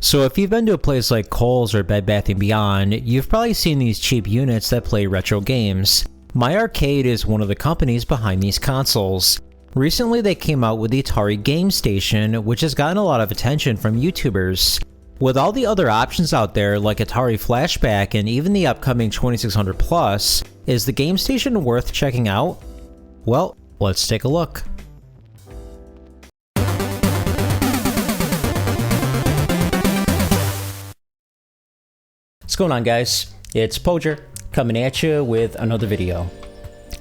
So if you've been to a place like Kohls or Bed Bath & Beyond, you've probably seen these cheap units that play retro games. My Arcade is one of the companies behind these consoles. Recently they came out with the Atari Gamestation, which has gotten a lot of attention from YouTubers. With all the other options out there like Atari Flashback and even the upcoming 2600 Plus, is the Gamestation worth checking out? Well, let's take a look. What's going on, guys? It's Podrez coming at you with another video.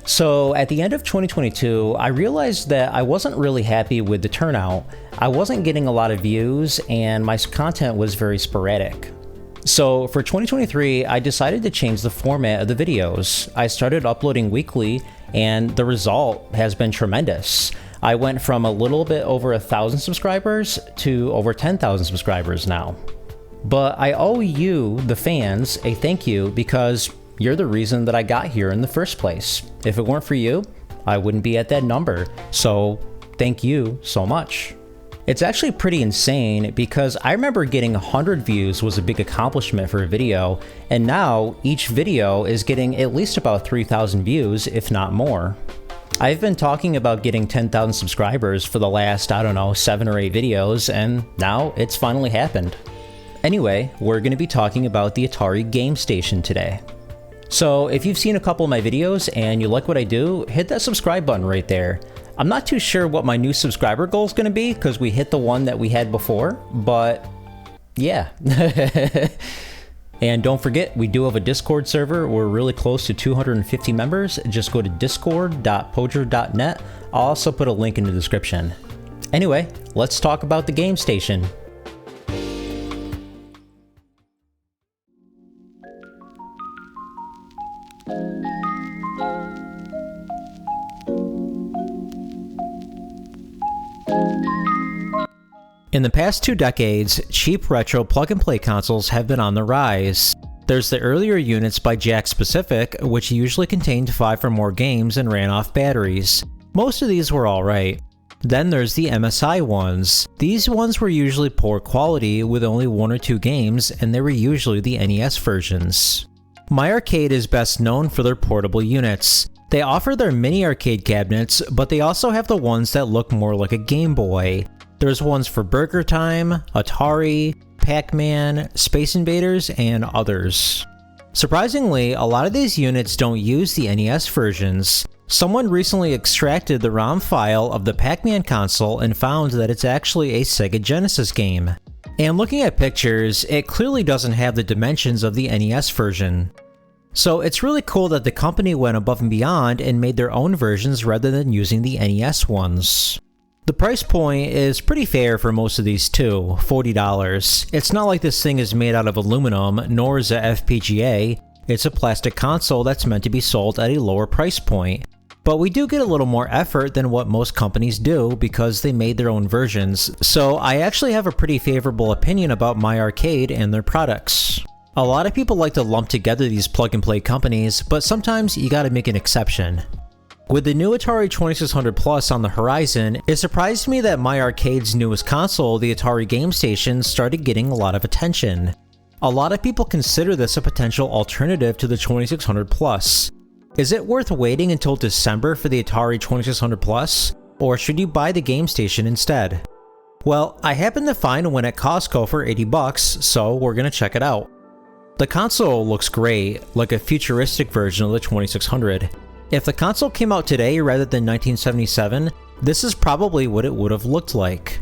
So at the end of 2022, I realized that I wasn't really happy with the turnout. I wasn't getting a lot of views and my content was very sporadic. So for 2023, I decided to change the format of the videos. I started uploading weekly and the result has been tremendous. I went from a little bit over 1,000 subscribers to over 10,000 subscribers now. But I owe you, the fans, a thank you because you're the reason that I got here in the first place. If it weren't for you, I wouldn't be at that number, so thank you so much. It's actually pretty insane because I remember getting 100 views was a big accomplishment for a video, and now each video is getting at least about 3,000 views, if not more. I've been talking about getting 10,000 subscribers for the last, 7 or 8 videos, and now it's finally happened. Anyway, we're going to be talking about the Atari Gamestation today. So if you've seen a couple of my videos and you like what I do, hit that subscribe button right there. I'm not too sure what my new subscriber goal is going to be because we hit the one that we had before, but yeah. And don't forget, we do have a Discord server. We're really close to 250 members. Just go to discord.podrez.net. I'll also put a link in the description. Anyway, let's talk about the Gamestation. In the past 2 decades, cheap retro plug-and-play consoles have been on the rise. There's the earlier units by Jakks Pacific, which usually contained 5 or more games and ran off batteries. Most of these were alright. Then there's the MSI ones. These ones were usually poor quality with only 1 or 2 games, and they were usually the NES versions. My Arcade is best known for their portable units. They offer their mini arcade cabinets, but they also have the ones that look more like a Game Boy. There's ones for Burger Time, Atari, Pac-Man, Space Invaders, and others. Surprisingly, a lot of these units don't use the NES versions. Someone recently extracted the ROM file of the Pac-Man console and found that it's actually a Sega Genesis game. And looking at pictures, it clearly doesn't have the dimensions of the NES version. So it's really cool that the company went above and beyond and made their own versions rather than using the NES ones. The price point is pretty fair for most of these too, $40. It's not like this thing is made out of aluminum, nor is it FPGA. It's a plastic console that's meant to be sold at a lower price point. But we do get a little more effort than what most companies do because they made their own versions, so I actually have a pretty favorable opinion about My Arcade and their products. A lot of people like to lump together these plug-and-play companies, but sometimes you gotta make an exception. With the new Atari 2600 Plus on the horizon, it surprised me that My Arcade's newest console, the Atari Gamestation, started getting a lot of attention. A lot of people consider this a potential alternative to the 2600 Plus. Is it worth waiting until December for the Atari 2600 Plus, or should you buy the Gamestation instead? Well, I happened to find one at Costco for 80 bucks, so we're gonna check it out. The console looks great, like a futuristic version of the 2600. If the console came out today rather than 1977, this is probably what it would have looked like.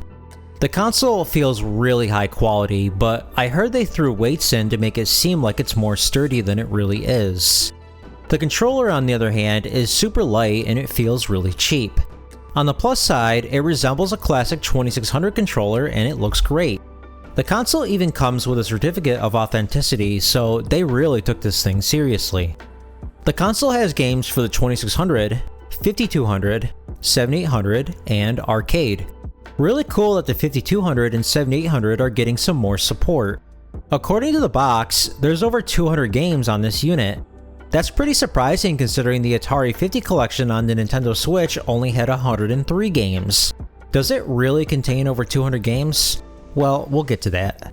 The console feels really high quality, but I heard they threw weights in to make it seem like it's more sturdy than it really is. The controller, on the other hand, is super light and it feels really cheap. On the plus side, it resembles a classic 2600 controller and it looks great. The console even comes with a certificate of authenticity, so they really took this thing seriously. The console has games for the 2600, 5200, 7800, and Arcade. Really cool that the 5200 and 7800 are getting some more support. According to the box, there's over 200 games on this unit. That's pretty surprising considering the Atari 50 collection on the Nintendo Switch only had 103 games. Does it really contain over 200 games? Well, we'll get to that.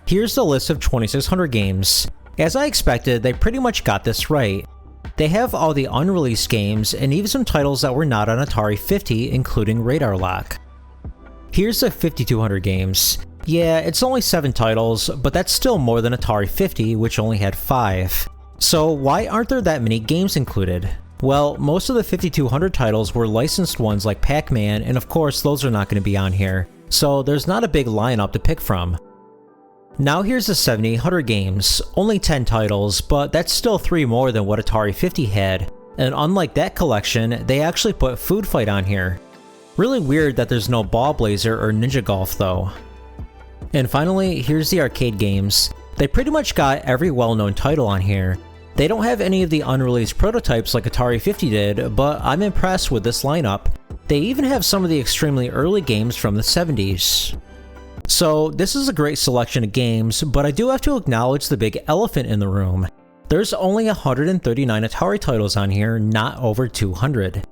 Here's the list of 2600 games. As I expected, they pretty much got this right. They have all the unreleased games and even some titles that were not on Atari 50, including Radar Lock. Here's the 5200 games. Yeah, it's only 7 titles, but that's still more than Atari 50, which only had 5. So why aren't there that many games included? Well, most of the 5200 titles were licensed ones like Pac-Man, and of course those are not going to be on here, so there's not a big lineup to pick from. Now here's the 7800 games, only 10 titles, but that's still 3 more than what Atari 50 had, and unlike that collection, they actually put Food Fight on here. Really weird that there's no Ball Blazer or Ninja Golf though. And finally, here's the arcade games. They pretty much got every well-known title on here. They don't have any of the unreleased prototypes like Atari 50 did, but I'm impressed with this lineup. They even have some of the extremely early games from the 70s. So this is a great selection of games, but I do have to acknowledge the big elephant in the room. There's only 139 Atari titles on here, not over 200.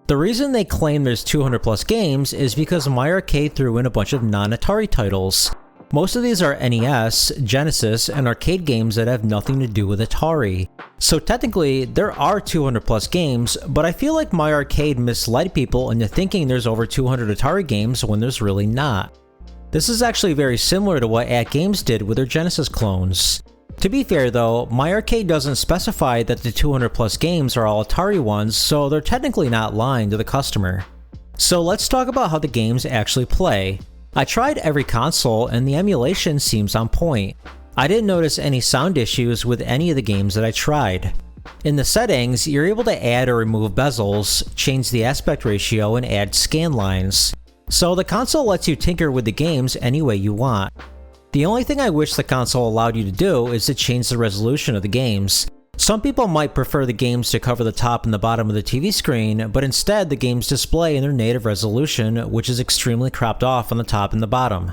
The reason they claim there's 200 plus games is because My Arcade threw in a bunch of non-Atari titles. Most of these are NES, Genesis, and arcade games that have nothing to do with Atari. So technically, there are 200 plus games, but I feel like My Arcade misled people into thinking there's over 200 Atari games when there's really not. This is actually very similar to what AtGames did with their Genesis clones. To be fair though, My Arcade doesn't specify that the 200 plus games are all Atari ones, so they're technically not lying to the customer. So let's talk about how the games actually play. I tried every console and the emulation seems on point. I didn't notice any sound issues with any of the games that I tried. In the settings, you're able to add or remove bezels, change the aspect ratio, and add scan lines. So the console lets you tinker with the games any way you want. The only thing I wish the console allowed you to do is to change the resolution of the games. Some people might prefer the games to cover the top and the bottom of the TV screen, but instead the games display in their native resolution, which is extremely cropped off on the top and the bottom.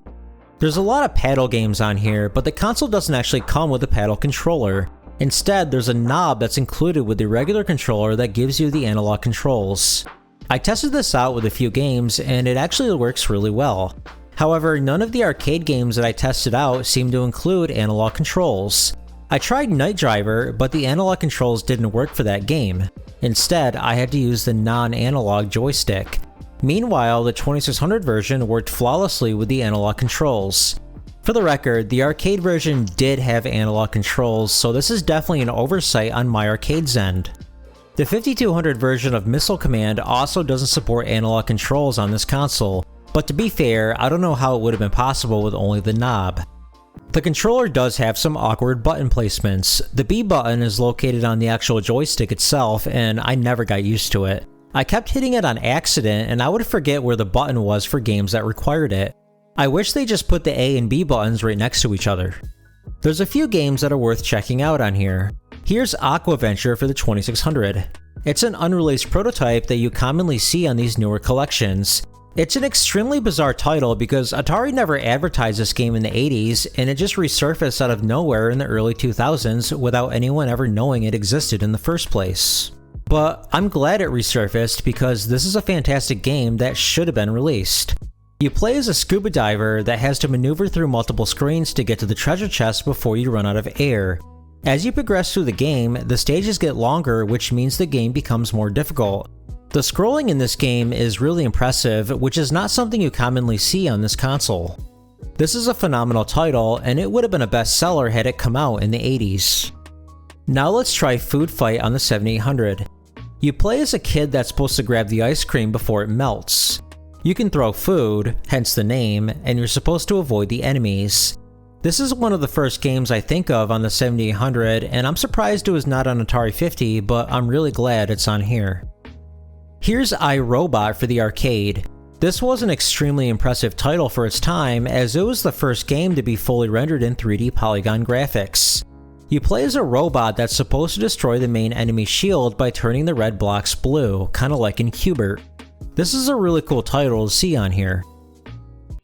There's a lot of paddle games on here, but the console doesn't actually come with a paddle controller. Instead, there's a knob that's included with the regular controller that gives you the analog controls. I tested this out with a few games and it actually works really well. However, none of the arcade games that I tested out seem to include analog controls. I tried Night Driver, but the analog controls didn't work for that game. Instead, I had to use the non-analog joystick. Meanwhile, the 2600 version worked flawlessly with the analog controls. For the record, the arcade version did have analog controls, so this is definitely an oversight on My Arcade's end. The 5200 version of Missile Command also doesn't support analog controls on this console, but to be fair, I don't know how it would have been possible with only the knob. The controller does have some awkward button placements. The B button is located on the actual joystick itself, and I never got used to it. I kept hitting it on accident, and I would forget where the button was for games that required it. I wish they just put the A and B buttons right next to each other. There's a few games that are worth checking out on here. Here's Aquaventure for the 2600. It's an unreleased prototype that you commonly see on these newer collections. It's an extremely bizarre title because Atari never advertised this game in the 80s and it just resurfaced out of nowhere in the early 2000s without anyone ever knowing it existed in the first place. But I'm glad it resurfaced because this is a fantastic game that should have been released. You play as a scuba diver that has to maneuver through multiple screens to get to the treasure chest before you run out of air. As you progress through the game, the stages get longer, which means the game becomes more difficult. The scrolling in this game is really impressive, which is not something you commonly see on this console. This is a phenomenal title, and it would have been a bestseller had it come out in the 80s. Now let's try Food Fight on the 7800. You play as a kid that's supposed to grab the ice cream before it melts. You can throw food, hence the name, and you're supposed to avoid the enemies. This is one of the first games I think of on the 7800, and I'm surprised it was not on Atari 50, but I'm really glad it's on here. Here's iRobot for the arcade. This was an extremely impressive title for its time, as it was the first game to be fully rendered in 3D polygon graphics. You play as a robot that's supposed to destroy the main enemy shield by turning the red blocks blue, kinda like in Hubert. This is a really cool title to see on here.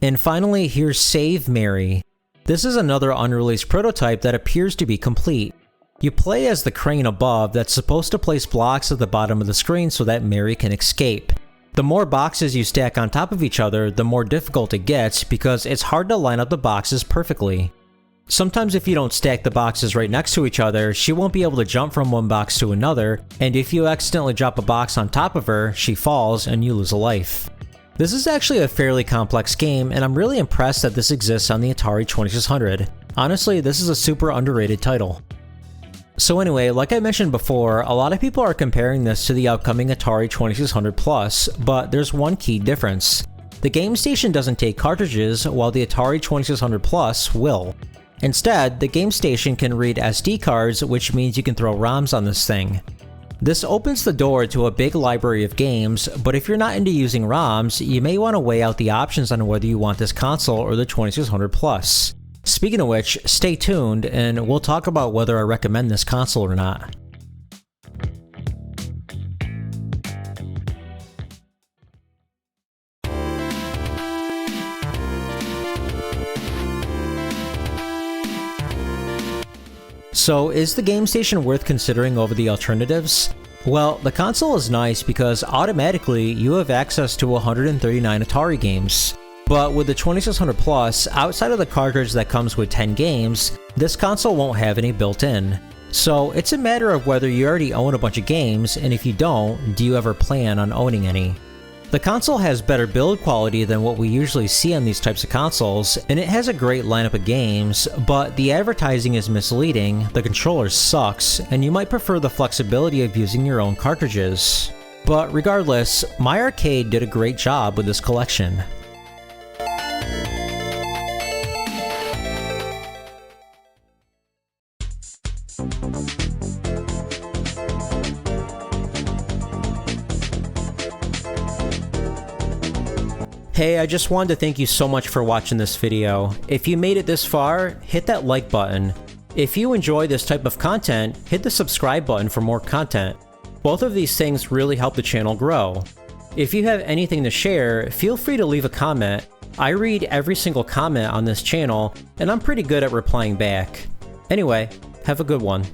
And finally, here's Save Mary. This is another unreleased prototype that appears to be complete. You play as the crane above that's supposed to place blocks at the bottom of the screen so that Mary can escape. The more boxes you stack on top of each other, the more difficult it gets because it's hard to line up the boxes perfectly. Sometimes if you don't stack the boxes right next to each other, she won't be able to jump from one box to another, and if you accidentally drop a box on top of her, she falls and you lose a life. This is actually a fairly complex game, and I'm really impressed that this exists on the Atari 2600. Honestly, this is a super underrated title. So anyway, like I mentioned before, a lot of people are comparing this to the upcoming Atari 2600 Plus, but there's one key difference. The Gamestation doesn't take cartridges, while the Atari 2600 Plus will. Instead, the Gamestation can read SD cards, which means you can throw ROMs on this thing. This opens the door to a big library of games, but if you're not into using ROMs, you may want to weigh out the options on whether you want this console or the 2600 Plus. Speaking of which, stay tuned and we'll talk about whether I recommend this console or not. So is the Gamestation worth considering over the alternatives? Well, the console is nice because automatically you have access to 139 Atari games. But with the 2600 Plus, outside of the cartridge that comes with 10 games, this console won't have any built in. So it's a matter of whether you already own a bunch of games, and if you don't, do you ever plan on owning any? The console has better build quality than what we usually see on these types of consoles, and it has a great lineup of games, but the advertising is misleading, the controller sucks, and you might prefer the flexibility of using your own cartridges. But regardless, My Arcade did a great job with this collection. Hey, I just wanted to thank you so much for watching this video. If you made it this far, hit that like button. If you enjoy this type of content, hit the subscribe button for more content. Both of these things really help the channel grow. If you have anything to share, feel free to leave a comment. I read every single comment on this channel, and I'm pretty good at replying back. Anyway, have a good one.